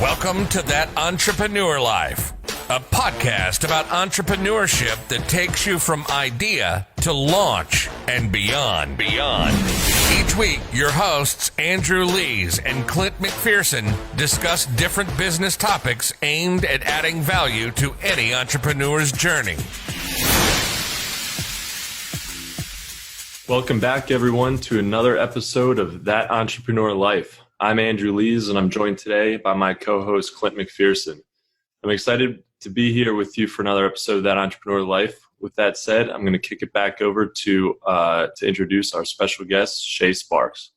Welcome to That Entrepreneur Life, a podcast about entrepreneurship that takes you from idea to launch and beyond. Each week, your hosts, Andrew Lees and Clint McPherson, discuss different business topics aimed at adding value to any entrepreneur's journey. Welcome back, everyone, to another episode of That Entrepreneur Life. I'm Andrew Lees, and I'm joined today by my co-host, Clint McPherson. I'm excited to be here with you for another episode of That Entrepreneur Life. With that said, I'm going to kick it back over to introduce our special guest, Shā Sparks.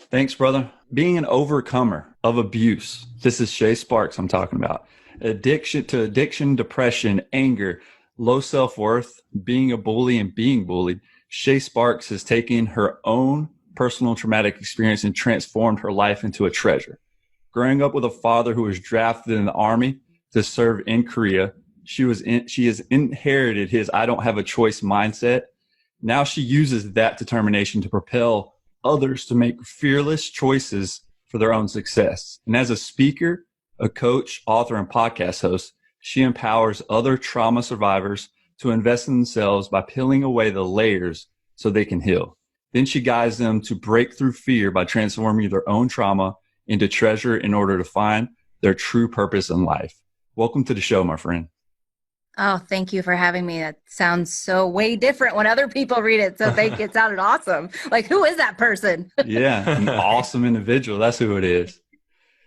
Thanks, brother. Being an overcomer of abuse. This is Shā Sparks I'm talking about. Addiction, depression, anger, low self-worth, being a bully and being bullied. Shā Sparks has taken her own personal traumatic experience and transformed her life into a treasure. Growing up with a father who was drafted in the Army to serve in Korea, she has inherited his "I don't have a choice" mindset. Now she uses that determination to propel others to make fearless choices for their own success. And as a speaker, a coach, author, and podcast host, she empowers other trauma survivors to invest in themselves by peeling away the layers so they can heal. Then she guides them to break through fear by transforming their own trauma into treasure in order to find their true purpose in life. Welcome to the show, my friend. Oh, thank you for having me. That sounds so way different when other people read it. So it sounded awesome. Like, who is that person? Yeah, an awesome individual. That's who it is.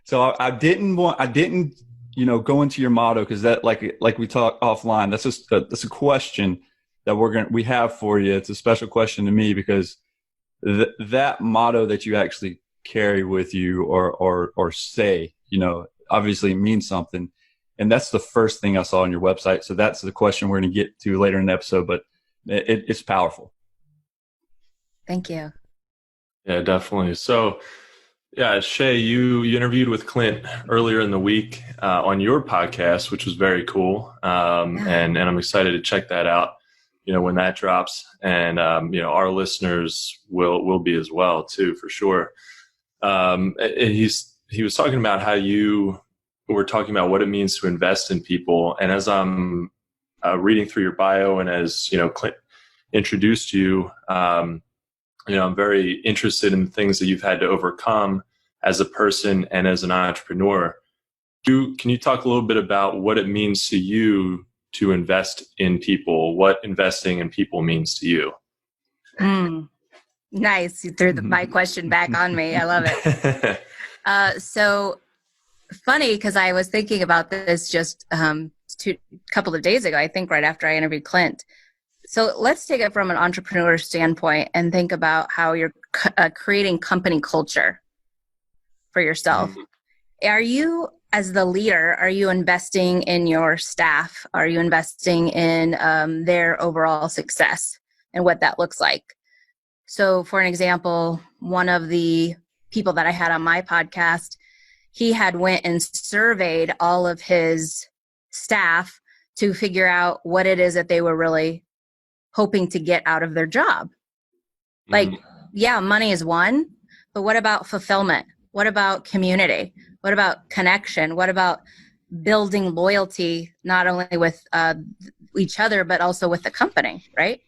So I didn't go into your motto because that, like we talked offline, that's a question that we have for you. It's a special question to me because that motto that you actually carry with you or say, obviously means something. And that's the first thing I saw on your website. So that's the question we're going to get to later in the episode, but it's powerful. Thank you. Yeah, definitely. So, yeah, Shā, you interviewed with Clint earlier in the week on your podcast, which was very cool. And I'm excited to check that out, when that drops. And, our listeners will be as well, too, for sure. He was talking about how you were talking about what it means to invest in people. And as I'm reading through your bio and as, Clint introduced you, I'm very interested in things that you've had to overcome as a person and as an entrepreneur. Can you talk a little bit about what it means to you to invest in people, what investing in people means to you? Nice. You threw my question back on me. I love it. So funny, because I was thinking about this just a couple of days ago, I think right after I interviewed Clint. So let's take it from an entrepreneur standpoint and think about how you're creating company culture for yourself. Are you, as the leader, are you investing in your staff? Are you investing in their overall success and what that looks like? So for an example, one of the people that I had on my podcast, he had went and surveyed all of his staff to figure out what it is that they were really hoping to get out of their job. Like, yeah, money is one, but what about fulfillment? What about community? What about connection? What about building loyalty, not only with each other, but also with the company, right?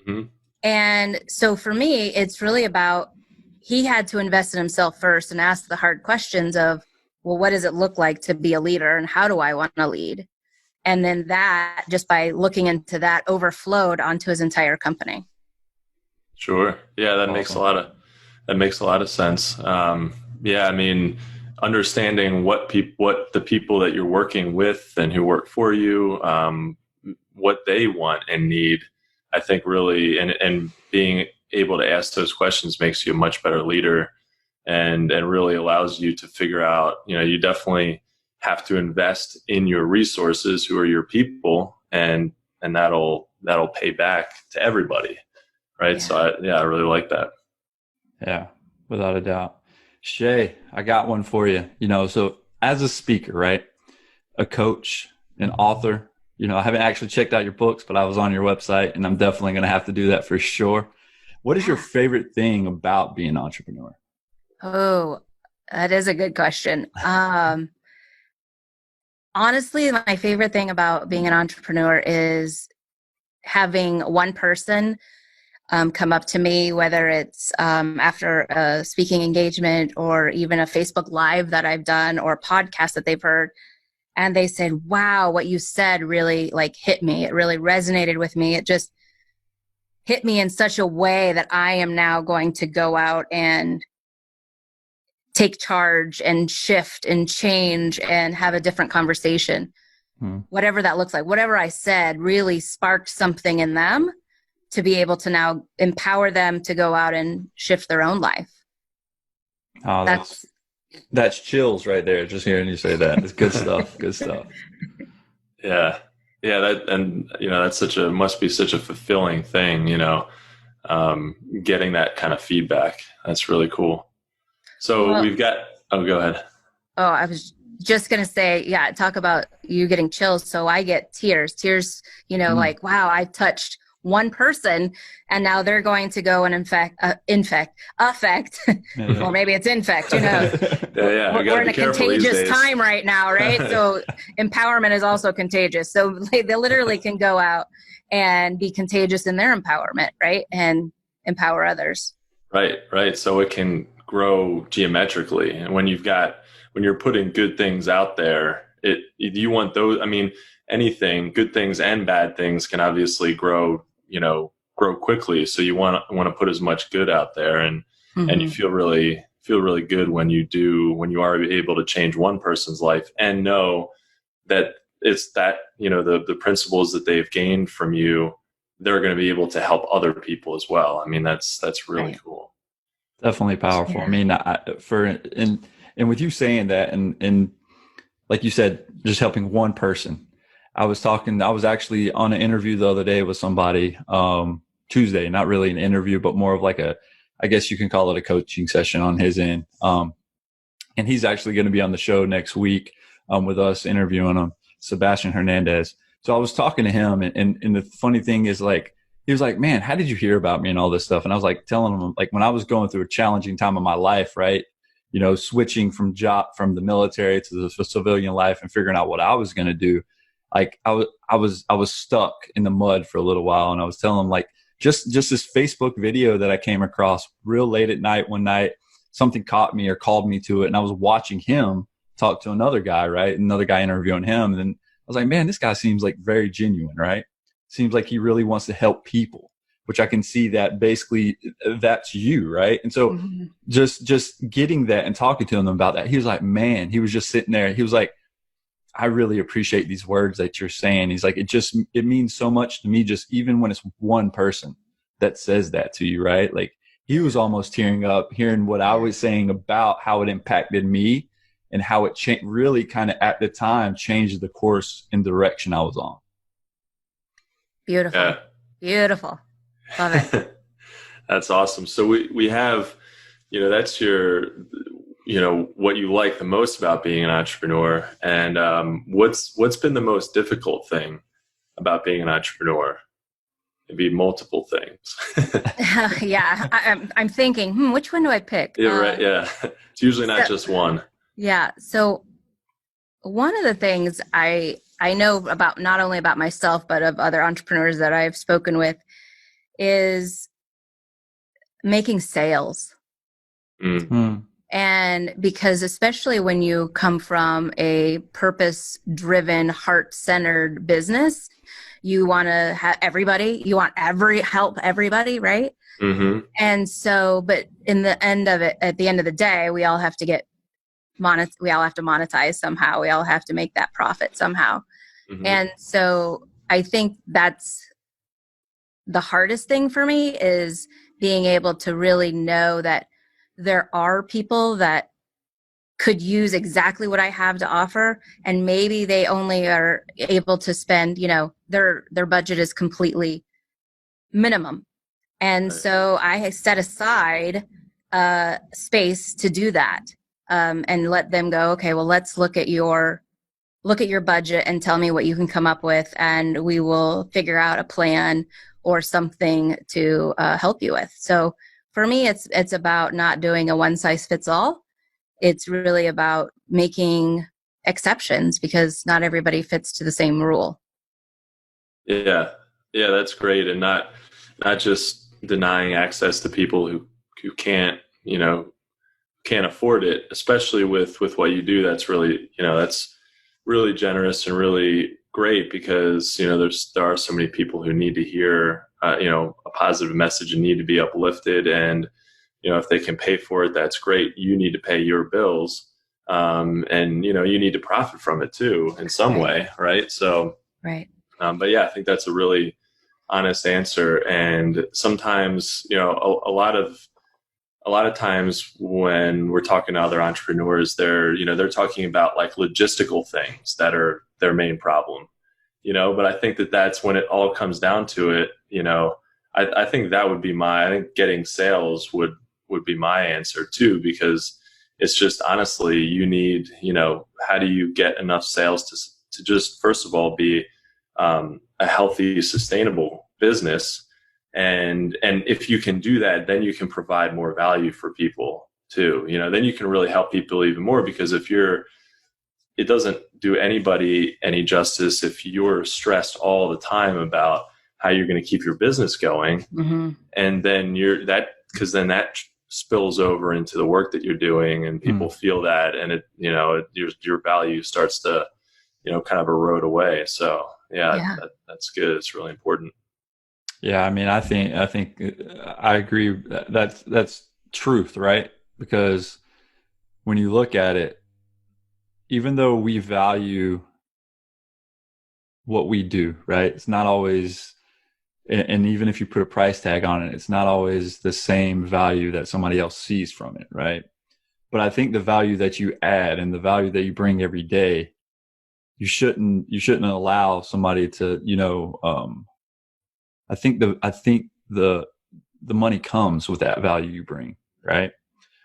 Mm-hmm. And so for me, it's really about, he had to invest in himself first and ask the hard questions of, well, what does it look like to be a leader and how do I want to lead? And then that, just by looking into that, overflowed onto his entire company. Sure. Yeah, that makes a lot of sense. Yeah, I mean, understanding what the people that you're working with and who work for you, what they want and need, I think really, and being able to ask those questions makes you a much better leader and really allows you to figure out, you definitely have to invest in your resources, who are your people, and that'll pay back to everybody. Right. Yeah. So I really like that. Yeah, without a doubt. Shā, I got one for you. So as a speaker, right, a coach, an author, I haven't actually checked out your books, but I was on your website and I'm definitely going to have to do that for sure. What is your favorite thing about being an entrepreneur? Oh, that is a good question. honestly, my favorite thing about being an entrepreneur is having one person come up to me, whether it's after a speaking engagement or even a Facebook Live that I've done or a podcast that they've heard. And they said, wow, what you said really like hit me. It really resonated with me. It just hit me in such a way that I am now going to go out and take charge and shift and change and have a different conversation. Whatever that looks like, whatever I said really sparked something in them to be able to now empower them to go out and shift their own life. Oh, that's chills right there. Just hearing you say that. It's good stuff. Good stuff. Yeah. Yeah. That's must be such a fulfilling thing, getting that kind of feedback. That's really cool. So go ahead. Oh, I was just going to say, yeah, talk about you getting chills. So I get tears, like, wow, I touched one person and now they're going to go and affect, or maybe it's infect, who knows? We're in a contagious time right now, right? So empowerment is also contagious. So they literally can go out and be contagious in their empowerment, right? And empower others. Right. So it can grow geometrically. And when you're putting good things out there, you want those, anything, good things and bad things can obviously grow quickly. So you want to put as much good out there and you feel really good when you are able to change one person's life and know that it's that, the principles that they've gained from you, they're going to be able to help other people as well. That's really cool. Definitely powerful. Yeah. And with you saying that, and like you said, just helping one person. I was actually on an interview the other day with somebody, Tuesday, not really an interview, but more of like I guess you can call it a coaching session on his end. And he's actually going to be on the show next week, with us interviewing him, Sebastian Hernandez. So I was talking to him and the funny thing is like, he was like, man, how did you hear about me and all this stuff? And I was like telling him, like, when I was going through a challenging time of my life, right? Switching from the military to the civilian life and figuring out what I was going to do. Like I was stuck in the mud for a little while. And I was telling him, like, just this Facebook video that I came across real late at night one night, something caught me or called me to it. And I was watching him talk to another guy, right? Another guy interviewing him. And then I was like, man, this guy seems like very genuine, right? Seems like he really wants to help people, which I can see that basically that's you, right? And so just getting that and talking to him about that, he was like, man, he was just sitting there. He was like, I really appreciate these words that you're saying. He's like, it means so much to me, just even when it's one person that says that to you, right? Like he was almost tearing up hearing what I was saying about how it impacted me and how it really kind of at the time changed the course and direction I was on. Beautiful. Yeah. Beautiful. Love it. That's awesome. So we have, that's your, what you like the most about being an entrepreneur. And what's been the most difficult thing about being an entrepreneur? Maybe multiple things. Yeah. I'm thinking, which one do I pick? Yeah, right. Yeah. It's usually not just one. Yeah. So one of the things I know about, not only about myself, but of other entrepreneurs that I've spoken with, is making sales. Mm-hmm. And because especially when you come from a purpose-driven, heart-centered business, you want to have everybody, you want help everybody, right? Mm-hmm. And so, but in the end of it, at the end of the day, we all have to monetize somehow. We all have to make that profit somehow. Mm-hmm. And so I think that's the hardest thing for me, is being able to really know that there are people that could use exactly what I have to offer, and maybe they only are able to spend, their budget is completely minimum. And so I set aside space to do that, and let them go, okay, well, let's look at your budget and tell me what you can come up with, and we will figure out a plan or something to help you with. So for me, it's about not doing a one size fits all. It's really about making exceptions because not everybody fits to the same rule. Yeah. Yeah, that's great. And not just denying access to people who can't, can't afford it, especially with what you do. That's really, that's really generous and really great because, there are so many people who need to hear, a positive message and need to be uplifted. And, if they can pay for it, that's great. You need to pay your bills. And, you need to profit from it too, in some way. Right. So, right. But yeah, I think that's a really honest answer. And sometimes, a lot of times when we're talking to other entrepreneurs, they're talking about like logistical things that are their main problem, but I think that's when it all comes down to it. I think that would be I think getting sales would be my answer too, because it's just honestly, you need, how do you get enough sales to just, first of all, be a healthy, sustainable business. And if you can do that, then you can provide more value for people too. Then you can really help people even more, because it doesn't do anybody any justice if you're stressed all the time about how you're going to keep your business going. Mm-hmm. And then because then that spills over into the work that you're doing, and people feel that, and your value starts to, kind of erode away. So that's good. It's really important. Yeah, I mean, I think I agree. That's truth, right? Because when you look at it, even though we value what we do, right? It's not always, and even if you put a price tag on it, it's not always the same value that somebody else sees from it, right? But I think the value that you add and the value that you bring every day, you shouldn't allow somebody to, I think the money comes with that value you bring, right?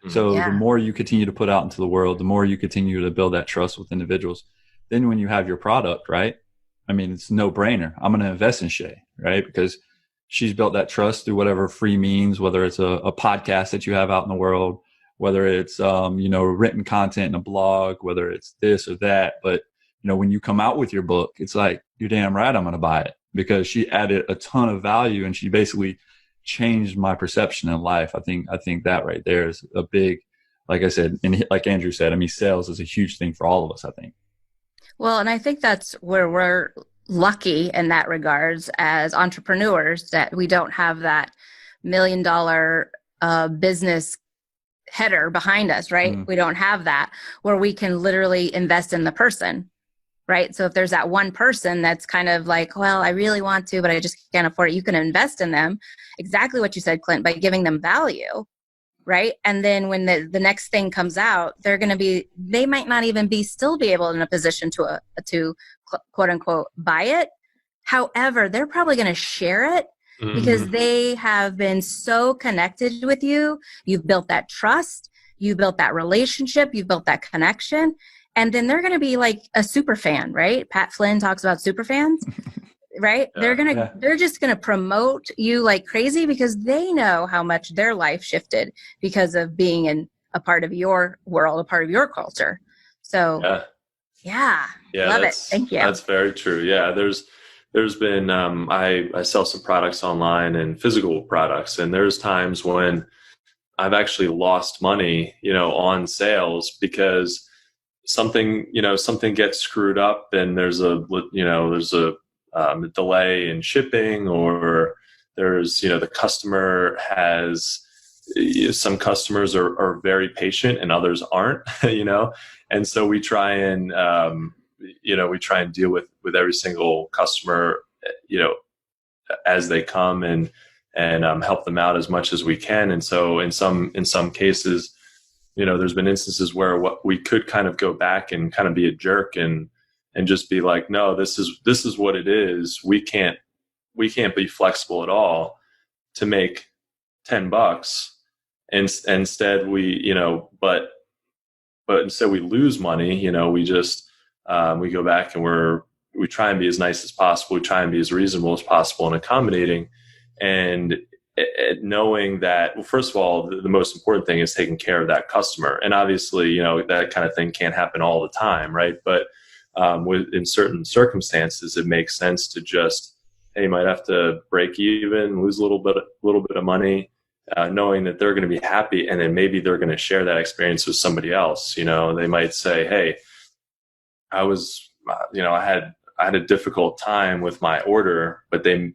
So the more you continue to put out into the world, the more you continue to build that trust with individuals. Then when you have your product, right? I mean, it's no brainer. I'm going to invest in Shā, right? Because she's built that trust through whatever free means, whether it's a podcast that you have out in the world, whether it's, written content in a blog, whether it's this or that. But, when you come out with your book, it's like, you're damn right, I'm going to buy it, because she added a ton of value and she basically changed my perception in life. I think that right there is a big, like I said, and like Andrew said, I mean, sales is a huge thing for all of us, I think. Well, and I think that's where we're lucky in that regards as entrepreneurs, that we don't have that $1 million business header behind us, right? We don't have that where we can literally invest in the person, right? So if there's that one person that's kind of like, well, I really want to, but I just can't afford it, you can invest in them. Exactly what you said, Clint, by giving them value, right? And then when the next thing comes out, they might not even still be able in a position to quote unquote buy it. However, they're probably going to share it because they have been so connected with you. You've built that trust, you built that relationship, you've built that connection. And then they're going to be like a super fan, right? Pat Flynn talks about super fans, right? Yeah. They're just going to promote you like crazy because they know how much their life shifted because of being in a part of your world, a part of your culture. So yeah, love it. Thank you. That's very true. Yeah. There's been, I sell some products online and physical products, and there's times when I've actually lost money, on sales because something gets screwed up and there's a delay in shipping, or there's, the customer has, some customers are very patient and others aren't, and so we try and, deal with every single customer, as they come and help them out as much as we can. And so in some cases, there's been instances where we could kind of go back and kind of be a jerk and just be like, no, this is what it is. We can't be flexible at all to make $10. And instead but instead we lose money. We just, we go back and we try and be as nice as possible. We try and be as reasonable as possible and accommodating. And knowing that, well, first of all, the most important thing is taking care of that customer. And obviously, you know, that kind of thing can't happen all the time, right? But in certain circumstances, it makes sense to just, hey, you might have to break even, lose a little bit of money, knowing that they're going to be happy, and then maybe they're going to share that experience with somebody else. You know, they might say, hey, I had a difficult time with my order, but they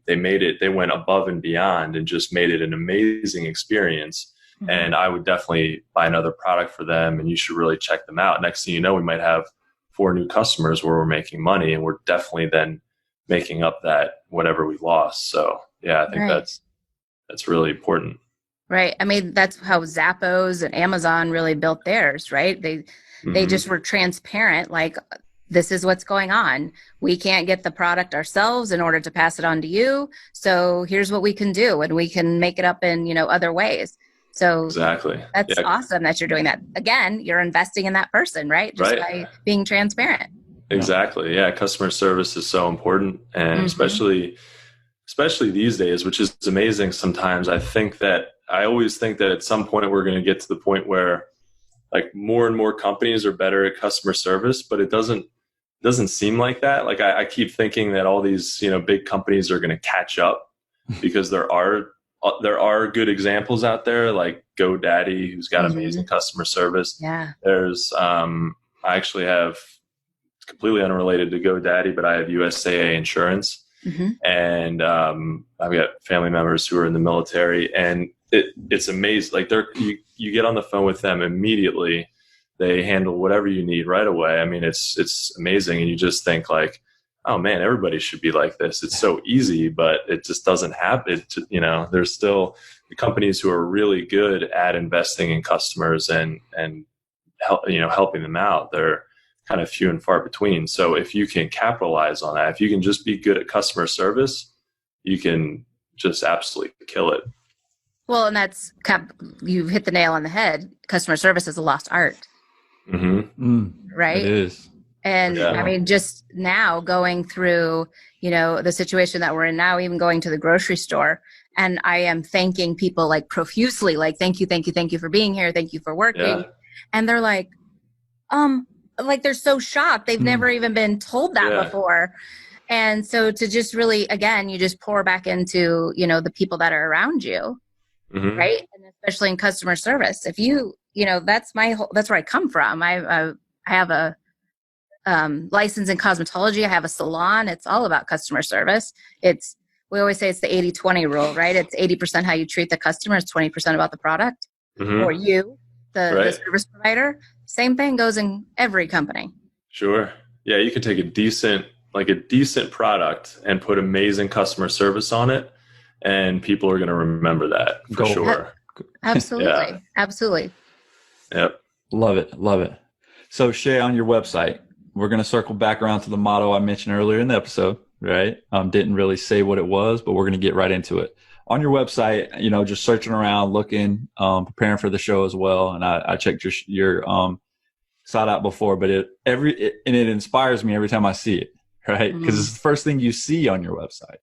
went above and beyond and just made it an amazing experience. Mm-hmm. And I would definitely buy another product for them, and you should really check them out. Next thing you know, we might have 4 new customers where we're making money, and we're definitely then making up that whatever we lost. So yeah, I think that's really important. Right. I mean, that's how Zappos and Amazon really built theirs, right? They just were transparent, like, this is what's going on. We can't get the product ourselves in order to pass it on to you. So here's what we can do, and we can make it up in, you know, other ways. So exactly. That's awesome that you're doing that. Again, you're investing in that person, right? Just by being transparent. Exactly. Yeah. Customer service is so important. And especially these days, which is amazing sometimes. I always think that at some point we're going to get to the point where, like, more and more companies are better at customer service, but it doesn't seem like that. Like, I keep thinking that all these, you know, big companies are going to catch up, because there are good examples out there, like GoDaddy, who's got amazing customer service. Yeah. There's I actually have, completely unrelated to GoDaddy, but I have USAA insurance. And I've got family members who are in the military, and it's amazing. Like, you get on the phone with them immediately. They handle whatever you need right away. I mean, it's amazing. And you just think, like, oh man, everybody should be like this. It's so easy, but it just doesn't happen. You know, there's still the companies who are really good at investing in customers and helping them out. They're kind of few and far between. So if you can capitalize on that, if you can just be good at customer service, you can just absolutely kill it. Well, and you hit the nail on the head. Customer service is a lost art. Right? It is. And I mean, just now going through, you know, the situation that we're in now, even going to the grocery store, and I am thanking people, like, profusely, like, thank you for being here. Thank you for working. Yeah. And they're like, they're so shocked. They've never even been told that before. And so to just really, again, you just pour back into, you know, the people that are around you. Right. And especially in customer service, if you know, that's where I come from. I have a license in cosmetology. I have a salon. It's all about customer service. We always say it's the 80-20 rule, right? It's 80% how you treat the customer. It's 20% about the product or you, the service provider. Same thing goes in every company. Sure. Yeah. You can take a decent product and put amazing customer service on it, and people are going to remember that for sure. Absolutely. Absolutely. Yep. Love it. So Shā, on your website, we're going to circle back around to the motto I mentioned earlier in the episode, right? Didn't really say what it was, but we're going to get right into it. On your website, you know, just searching around, looking, preparing for the show as well. And I checked your site out before, but it inspires me every time I see it, right? Because it's the first thing you see on your website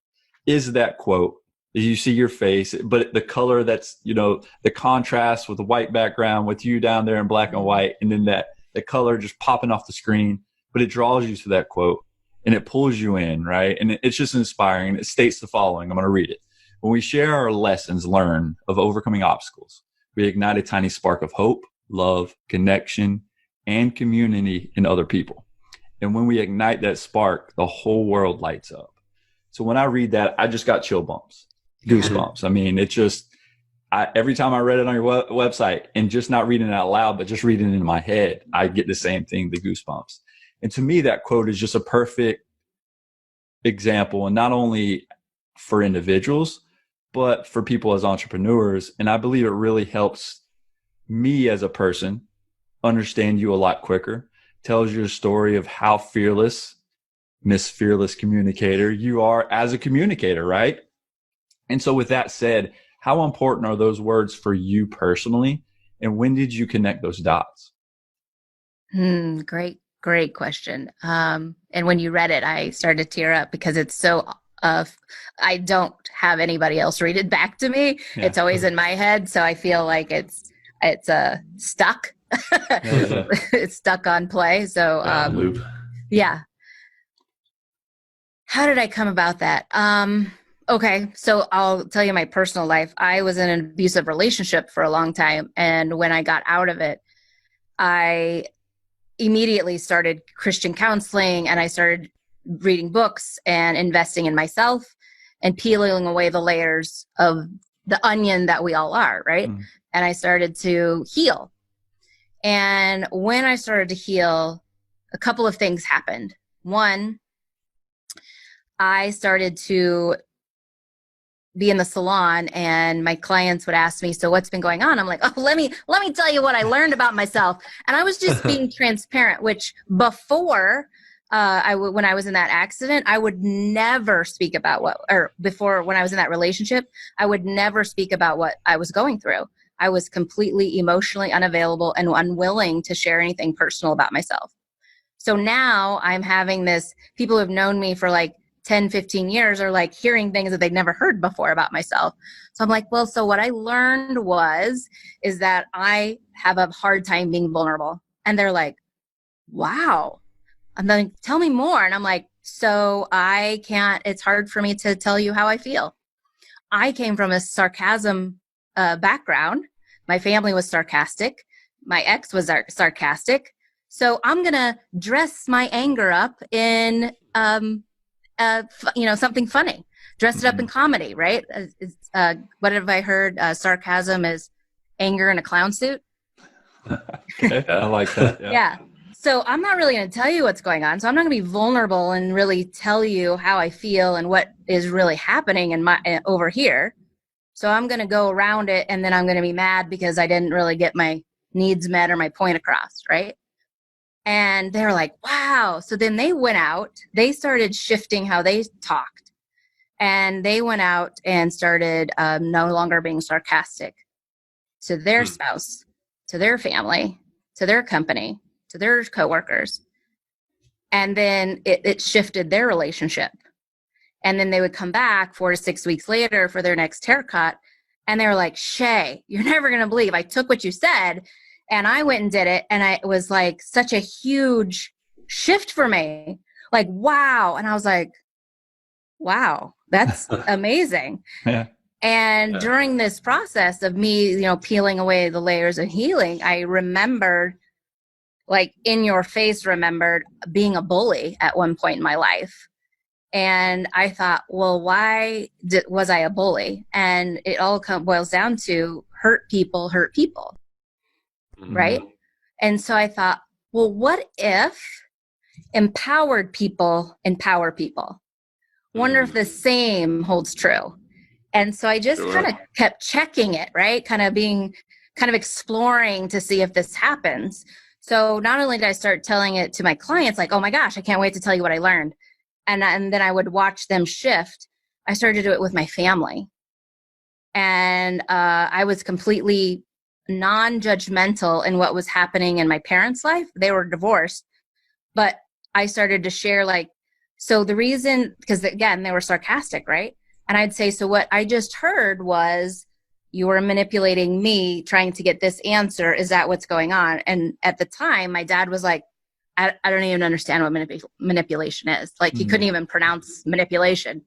is that quote. You see your face, but the color, that's, you know, the contrast with the white background with you down there in black and white, and then the color just popping off the screen, but it draws you to that quote and it pulls you in, right? And it's just inspiring. It states the following. I'm going to read it. When we share our lessons learned of overcoming obstacles, we ignite a tiny spark of hope, love, connection, and community in other people. And when we ignite that spark, the whole world lights up. So when I read that, I just got chill bumps. Goosebumps. I mean, it just, every time I read it on your website, and just not reading it out loud, but just reading it in my head, I get the same thing, the goosebumps. And to me, that quote is just a perfect example, and not only for individuals, but for people as entrepreneurs. And I believe it really helps me as a person understand you a lot quicker, tells your story of how fearless, Miss Fearless Communicator, you are as a communicator, right? And so with that said, how important are those words for you personally? And when did you connect those dots? Great question. And when you read it, I started to tear up because it's so I don't have anybody else read it back to me. Yeah. It's always in my head. So I feel like it's stuck. It's stuck on play. So, loop. Yeah. How did I come about that? Okay. So I'll tell you my personal life. I was in an abusive relationship for a long time. And when I got out of it, I immediately started Christian counseling, and I started reading books and investing in myself and peeling away the layers of the onion that we all are, right? And I started to heal. And when I started to heal, a couple of things happened. One, I started to be in the salon, and my clients would ask me, so what's been going on? I'm like, oh, let me tell you what I learned about myself. And I was just being transparent, which before when I was in that accident, I would never speak about before when I was in that relationship, I would never speak about what I was going through. I was completely emotionally unavailable and unwilling to share anything personal about myself. So now I'm having this, people who have known me for like 10, 15 years are like hearing things that they'd never heard before about myself. So I'm like, well, so what I learned is that I have a hard time being vulnerable. And they're like, wow. I'm like, tell me more. And I'm like, so it's hard for me to tell you how I feel. I came from a sarcasm background. My family was sarcastic. My ex was sarcastic. So I'm going to dress my anger up in, something funny, dress it up in comedy, right? What have I heard? Sarcasm is anger in a clown suit. Okay, I like that. Yeah. So I'm not really going to tell you what's going on. So I'm not going to be vulnerable and really tell you how I feel and what is really happening in over here. So I'm going to go around it, and then I'm going to be mad because I didn't really get my needs met or my point across, right? And they're like, wow. So then they went out, they started shifting how they talked, and they went out and started no longer being sarcastic to their spouse, to their family, to their company, to their coworkers. And then it shifted their relationship. And then they would come back 4 to 6 weeks later for their next haircut. And they were like, Shay, you're never going to believe I took what you said and I went and did it. And it was like such a huge shift for me. Like, wow. And I was like, wow, that's amazing. Yeah. And during this process of me, peeling away the layers of healing, I remembered, like in your face, remembered being a bully at one point in my life. And I thought, well, why was I a bully? And it all boils down to hurt people, right? And so I thought, well, what if empowered people empower people? Wonder if the same holds true. And so I just kind of kept checking it, right? Kind of exploring to see if this happens. So not only did I start telling it to my clients, like, oh my gosh, I can't wait to tell you what I learned. And then I would watch them shift. I started to do it with my family. And I was completely non-judgmental in what was happening in my parents' life. They were divorced. But I started to share, like, so the reason, because again, they were sarcastic, right? And I'd say, so what I just heard was you were manipulating me trying to get this answer. Is that what's going on? And at the time, my dad was like, I don't even understand what manipulation is. Like, he couldn't even pronounce manipulation,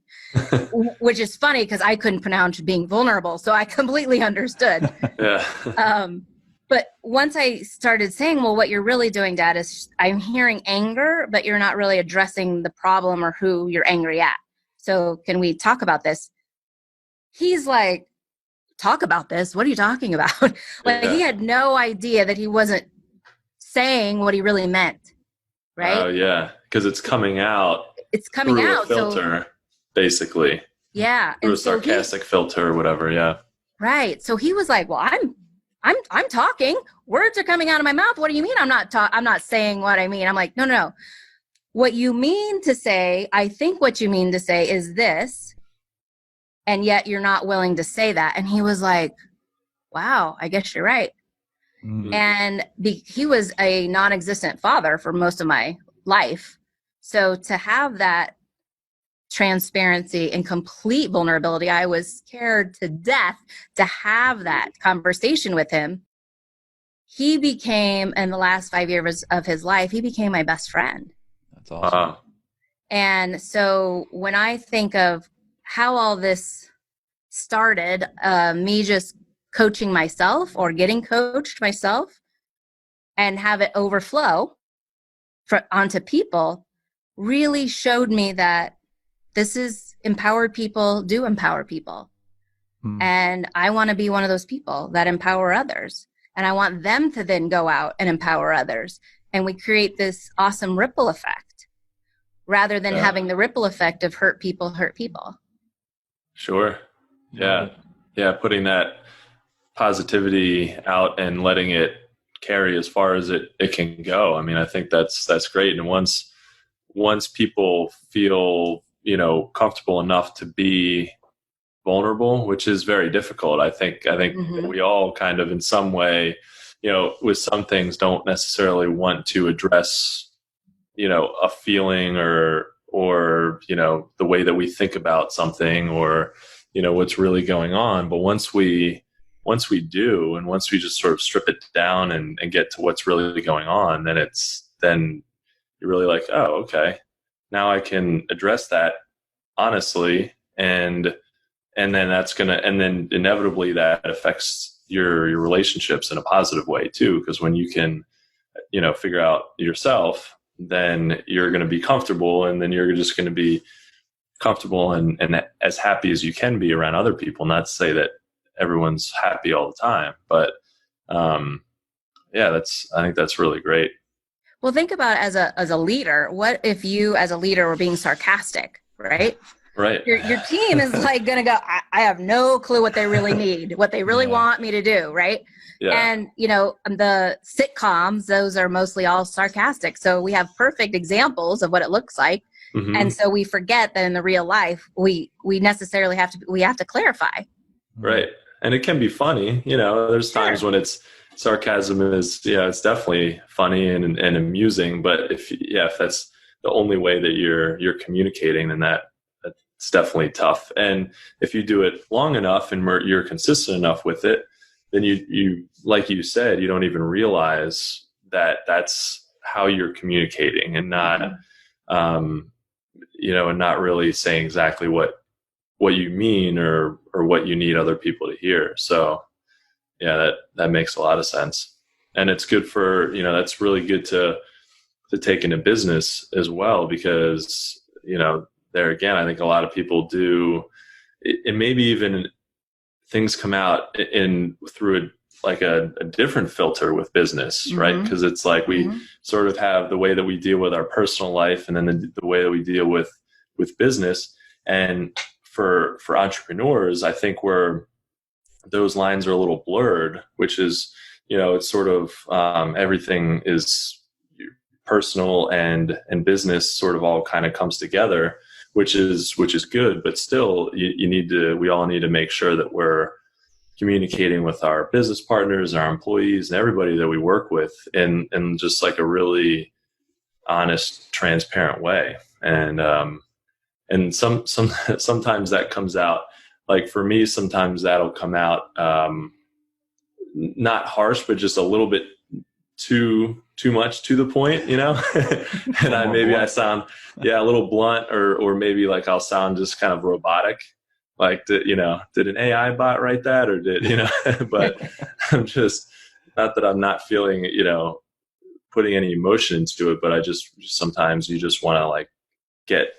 which is funny because I couldn't pronounce being vulnerable. So I completely understood. But once I started saying, well, what you're really doing, Dad, is I'm hearing anger, but you're not really addressing the problem or who you're angry at. So can we talk about this? He's like, talk about this? What are you talking about? He had no idea that he wasn't saying what he really meant. Right? Oh, yeah. Because it's coming out. It's coming through out. A filter, basically. Yeah. Through a sarcastic filter or whatever. Yeah. Right. So he was like, well, I'm talking. Words are coming out of my mouth. What do you mean I'm not saying what I mean? I'm like, no. What you mean to say, I think what you mean to say is this. And yet you're not willing to say that. And he was like, wow, I guess you're right. And he was a non-existent father for most of my life. So to have that transparency and complete vulnerability. I was scared to death to have that conversation with him. He became, in the last 5 years of his life, he became my best friend. That's awesome. And so when I think of how all this started, me just coaching myself or getting coached myself and have it overflow onto people, really showed me that this is empowered people do empower people. And I want to be one of those people that empower others. And I want them to then go out and empower others. And we create this awesome ripple effect rather than having the ripple effect of hurt people hurt people. Sure. Yeah. Yeah. Putting that positivity out and letting it carry as far as it can go. I mean, I think that's great. And once people feel, comfortable enough to be vulnerable, which is very difficult. I think we all kind of in some way, with some things don't necessarily want to address, a feeling or, the way that we think about something or, what's really going on. But once we do, and once we just sort of strip it down and get to what's really going on, then you're really like, oh, okay, now I can address that honestly. And then then inevitably that affects your relationships in a positive way too. Because when you can, figure out yourself, then you're going to be comfortable, and then you're just going to be comfortable and as happy as you can be around other people. Not to say that everyone's happy all the time, but I think that's really great. Well, think about as a leader. What if you as a leader were being sarcastic, right? Right. Your team is like going to go, I have no clue what they really need, what they really want me to do. Right. Yeah. And, the sitcoms, those are mostly all sarcastic. So we have perfect examples of what it looks like. Mm-hmm. And so we forget that in the real life, we necessarily have to clarify. Right. And it can be funny. There's times when it's sarcasm is, it's definitely funny and amusing. But if that's the only way that you're communicating, then it's definitely tough. And if you do it long enough and you're consistent enough with it, then you like you said, you don't even realize that that's how you're communicating and not, and not really saying exactly what you mean or what you need other people to hear. So that makes a lot of sense. And it's good for, that's really good to take into business as well, because, there again, I think a lot of people do, and maybe even things come out through a different filter with business, right? Because it's like we sort of have the way that we deal with our personal life, and then the way that we deal with business. And for entrepreneurs, I think where those lines are a little blurred, which is, it's sort of everything is personal and business sort of all kind of comes together, which is good, but still we all need to make sure that we're communicating with our business partners, our employees, and everybody that we work with in just like a really honest, transparent way. And sometimes that comes out, like for me, sometimes that'll come out, not harsh, but just a little bit too much to the point, and I sound, a little blunt or maybe like I'll sound just kind of robotic. Like, did an AI bot write that or but I'm just, not that I'm not feeling, putting any emotion into it, but I just, sometimes you just want to like get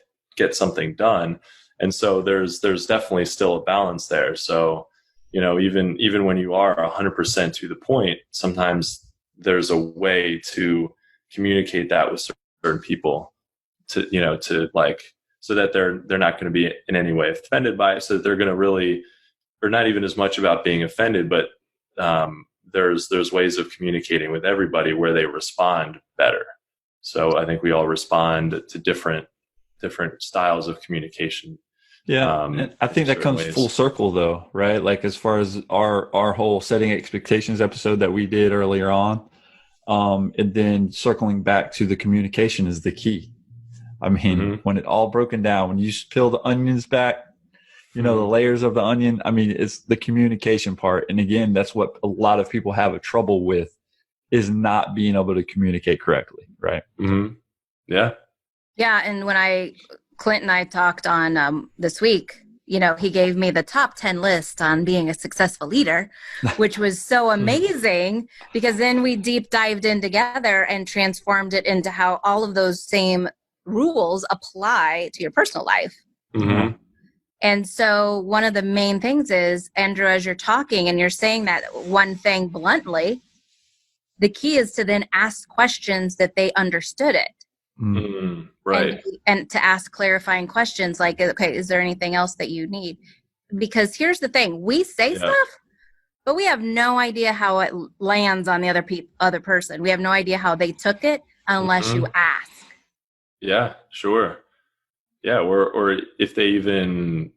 something done. And so there's definitely still a balance there. So, even when you are 100% to the point, sometimes there's a way to communicate that with certain people to like, so that they're not going to be in any way offended by it. So that they're going to really, or not even as much about being offended, but there's ways of communicating with everybody where they respond better. So I think we all respond to different styles of communication. Yeah. And I think that comes full circle though, right? Like as far as our whole setting expectations episode that we did earlier on, and then circling back to the communication is the key. I mean, when it all broken down, when you peel the onions back, you know, the layers of the onion, I mean, it's the communication part. And again, that's what a lot of people have a trouble with, is not being able to communicate correctly. Right. Yeah. Yeah. And when Clint and I talked on this week, you know, he gave me the top 10 list on being a successful leader, which was so amazing, because then we deep dived in together and transformed it into how all of those same rules apply to your personal life. And so one of the main things is, Andrew, as you're talking and you're saying that one thing bluntly, the key is to then ask questions that they understood it. Right. And to ask clarifying questions like, okay, is there anything else that you need? Because here's the thing, we say stuff, but we have no idea how it lands on the other person. We have no idea how they took it unless you ask. Yeah, sure. Yeah. Or if they even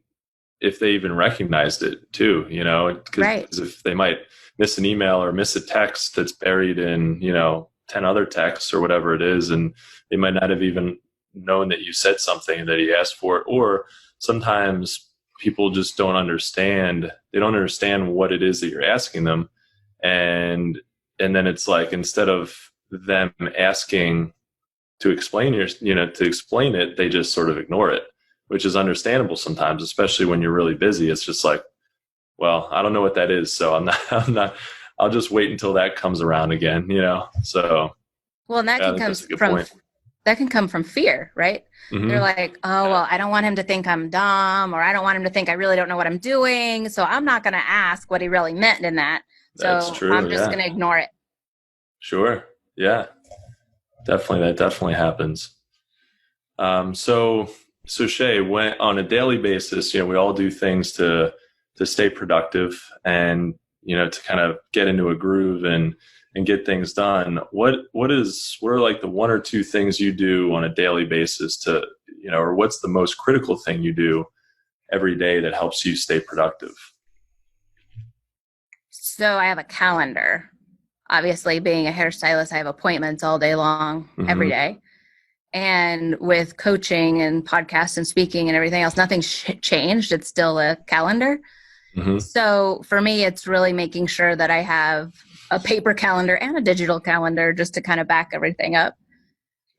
recognized it too, you know, because if they might miss an email or miss a text that's buried in, you know, 10 other texts or whatever it is, and they might not have even known that you said something that he asked for. Or sometimes people just don't understand. They don't understand what it is that you're asking them. And then it's like, instead of them asking to explain to explain it, they just sort of ignore it, which is understandable sometimes, especially when you're really busy. It's just like, well, I don't know what that is, so I'm not, I'll just wait until that comes around again, you know? So, well, and that can come from fear, right? They're like, oh, well, I don't want him to think I'm dumb, or I don't want him to think I really don't know what I'm doing. So I'm not going to ask what he really meant in that. That's so true, I'm just going to ignore it. Sure. Yeah, definitely. That definitely happens. So Shā, when on a daily basis, you know, we all do things to stay productive and, you know, to kind of get into a groove and get things done. What are like the one or two things you do on a daily basis to, you know, or what's the most critical thing you do every day that helps you stay productive? So I have a calendar. Obviously, being a hairstylist, I have appointments all day long, every day. And with coaching and podcasts and speaking and everything else, nothing's changed. It's still a calendar. So for me, it's really making sure that I have a paper calendar and a digital calendar just to kind of back everything up.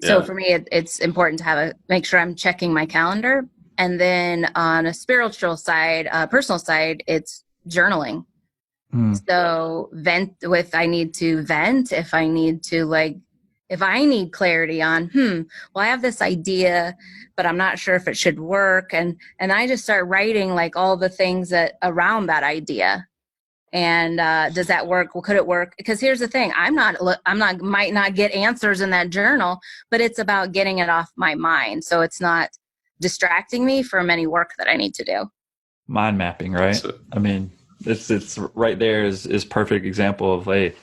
So for me, it's important to make sure I'm checking my calendar. And then on a spiritual side, personal side, it's journaling. So I need to vent if I need to, if I need clarity on, well, I have this idea, but I'm not sure if it should work. And I just start writing like all the things that around that idea. And does that work? Well, could it work? Because here's the thing, might not get answers in that journal, but it's about getting it off my mind. So it's not distracting me from any work that I need to do. Mind mapping, right? I mean, it's right there is perfect example of, hey,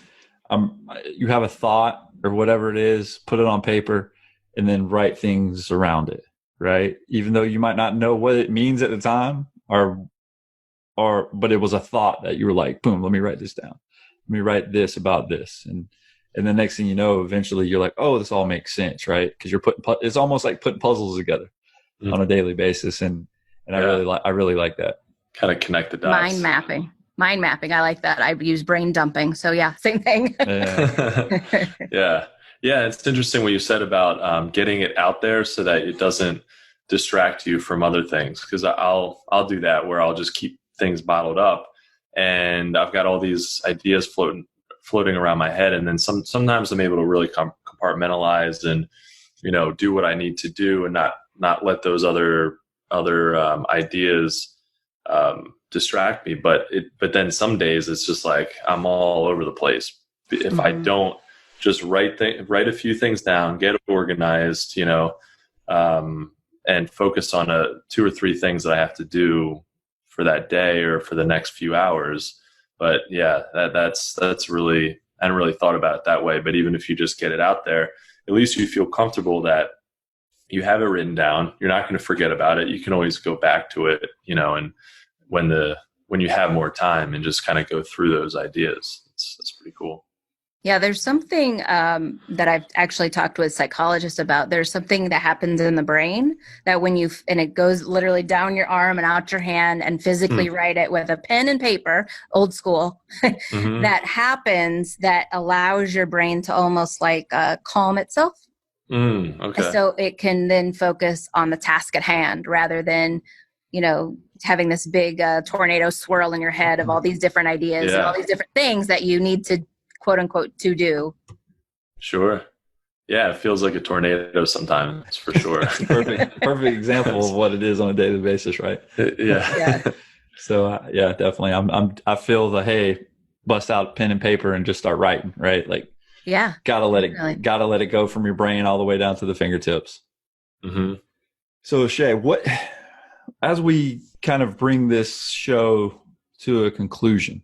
you have a thought or whatever it is, put it on paper and then write things around it, right? Even though you might not know what it means at the time, but it was a thought that you were like, boom, let me write this down. Let me write this about this. And the next thing you know, eventually you're like, oh, this all makes sense, right? Because it's almost like putting puzzles together on a daily basis. And I really like that. Kind of connect the dots. Mind mapping. I like that. I use brain dumping. So yeah, same thing. Yeah. It's interesting what you said about getting it out there so that it doesn't distract you from other things. Because I'll do that where I'll just keep things bottled up, and I've got all these ideas floating around my head, and then sometimes I'm able to really compartmentalize and, you know, do what I need to do and not let those other ideas distract me. But then some days it's just like I'm all over the place. If I don't just write a few things down, get organized, you know, and focus on 2 or 3 things that I have to do for that day or for the next few hours. But yeah, that's really, I hadn't really thought about it that way. But even if you just get it out there, at least you feel comfortable that you have it written down. You're not going to forget about it. You can always go back to it, you know, and when you have more time and just kind of go through those ideas. It's pretty cool. Yeah, there's something that I've actually talked with psychologists about. There's something that happens in the brain that when and it goes literally down your arm and out your hand and physically write it with a pen and paper, old school, that happens that allows your brain to almost like calm itself. Okay. So it can then focus on the task at hand rather than, having this big tornado swirl in your head of all these different ideas and all these different things that you need to quote unquote to do. Sure. Yeah, it feels like a tornado sometimes, for sure. Perfect example of what it is on a daily basis, right? Yeah. So yeah, definitely. I feel hey, bust out pen and paper and just start writing, right? Like, yeah, gotta let it go from your brain all the way down to the fingertips. So Shā, as we kind of bring this show to a conclusion,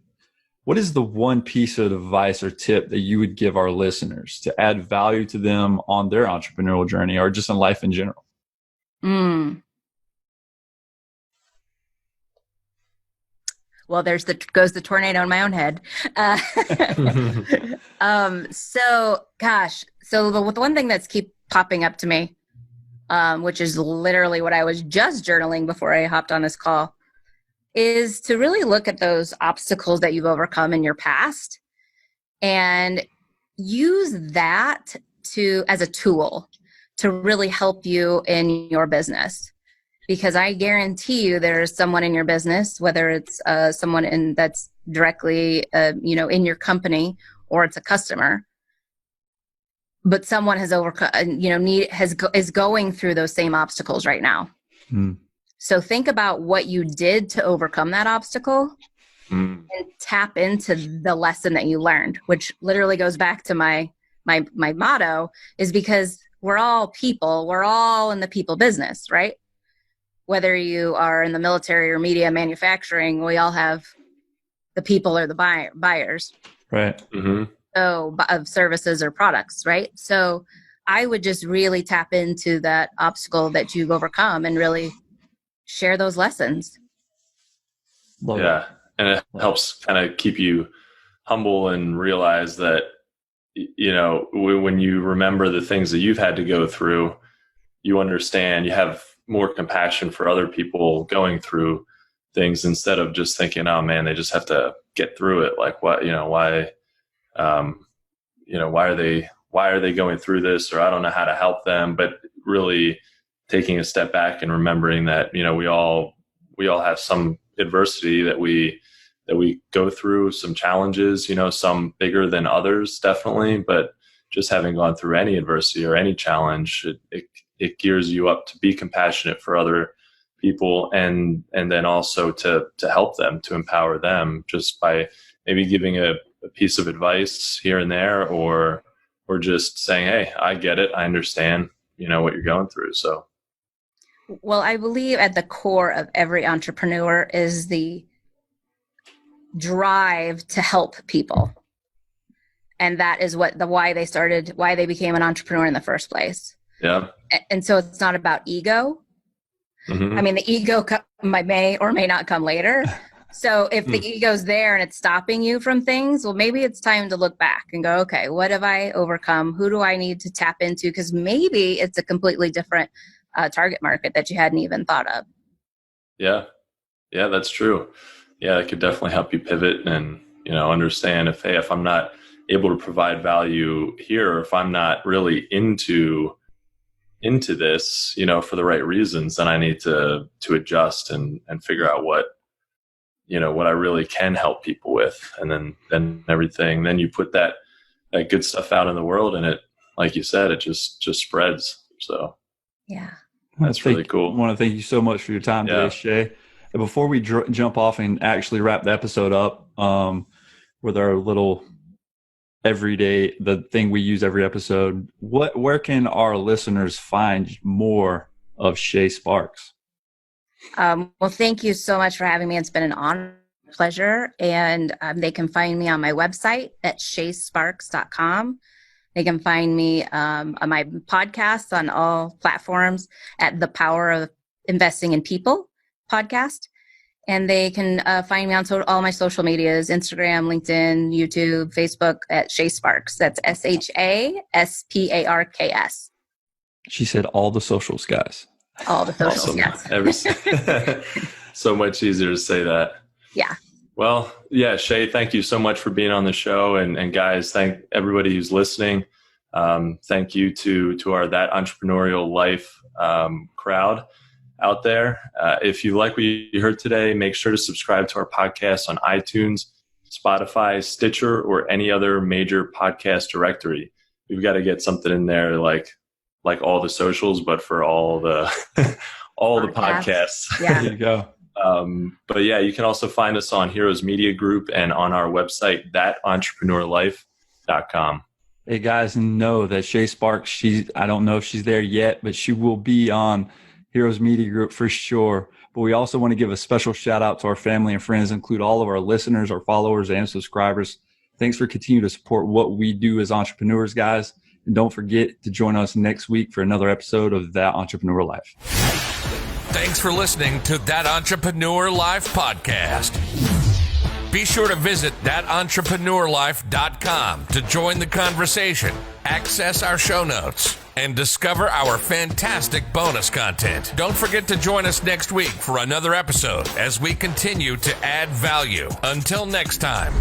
what is the one piece of advice or tip that you would give our listeners to add value to them on their entrepreneurial journey or just in life in general? Well, goes the tornado in my own head. So the one thing that's keep popping up to me, which is literally what I was just journaling before I hopped on this call, is to really look at those obstacles that you've overcome in your past and use that as a tool to really help you in your business. Because I guarantee you there's someone in your business, whether it's someone that's directly, in your company or it's a customer, but someone has overcome, is going through those same obstacles right now. So think about what you did to overcome that obstacle and tap into the lesson that you learned, which literally goes back to my motto, is because we're all people, we're all in the people business, right? Whether you are in the military or media manufacturing, we all have the people or the buyers. Right. So of services or products, right? So I would just really tap into that obstacle that you've overcome and really share those lessons. Love it. And it helps kind of keep you humble and realize that, when you remember the things that you've had to go through, you understand, you have more compassion for other people going through things instead of just thinking, oh man, they just have to get through it. Like why are they going through this? Or I don't know how to help them, but really taking a step back and remembering that, we all have some adversity that we go through, some challenges, some bigger than others, definitely, but just having gone through any adversity or any challenge, it gears you up to be compassionate for other people and then also to help them, to empower them just by maybe giving a piece of advice here and there or just saying, hey, I get it. I understand, what you're going through. So. Well, I believe at the core of every entrepreneur is the drive to help people. And that is why they became an entrepreneur in the first place. Yeah. And so it's not about ego. I mean, the ego may or may not come later. So if the ego's there and it's stopping you from things, well, maybe it's time to look back and go, okay, what have I overcome? Who do I need to tap into? Because maybe it's a completely different target market that you hadn't even thought of. Yeah, that's true. Yeah, it could definitely help you pivot and, understand if I'm not able to provide value here, or if I'm not really into this, for the right reasons, then I need to adjust and figure out what I really can help people with. And then everything, then you put that good stuff out in the world and it, like you said, it just spreads. So yeah, that's really cool. I want to thank you so much for your time today, Shā. And before we jump off and actually wrap the episode up with our little the thing we use every episode, where can our listeners find more of Shā Sparks? Well, thank you so much for having me. It's been an honor, pleasure. And they can find me on my website at shasparks.com. They can find me on my podcast on all platforms at The Power of Investing in People podcast. And they can find me on all my social medias, Instagram, LinkedIn, YouTube, Facebook at Shā Sparks. That's SHASPARKS. She said all the socials, guys. All the socials, awesome. yes. So much easier to say that. Yeah. Well, yeah, Shā, thank you so much for being on the show. And guys, thank everybody who's listening. Thank you to our That Entrepreneurial Life crowd out there. If you like what you heard today, make sure to subscribe to our podcast on iTunes, Spotify, Stitcher, or any other major podcast directory. We've got to get something in there like all the socials, but for all the all the podcasts. Yeah. There you go. But yeah, you can also find us on Heroes Media Group and on our website, thatentrepreneurlife.com. Hey guys, know that Shā Sparks, I don't know if she's there yet, but she will be on Heroes Media Group for sure. But we also want to give a special shout out to our family and friends, include all of our listeners, our followers, and subscribers. Thanks for continuing to support what we do as entrepreneurs, guys. And don't forget to join us next week for another episode of That Entrepreneur Life. Thanks for listening to That Entrepreneur Life podcast. Be sure to visit thatentrepreneurlife.com to join the conversation, access our show notes, and discover our fantastic bonus content. Don't forget to join us next week for another episode as we continue to add value. Until next time.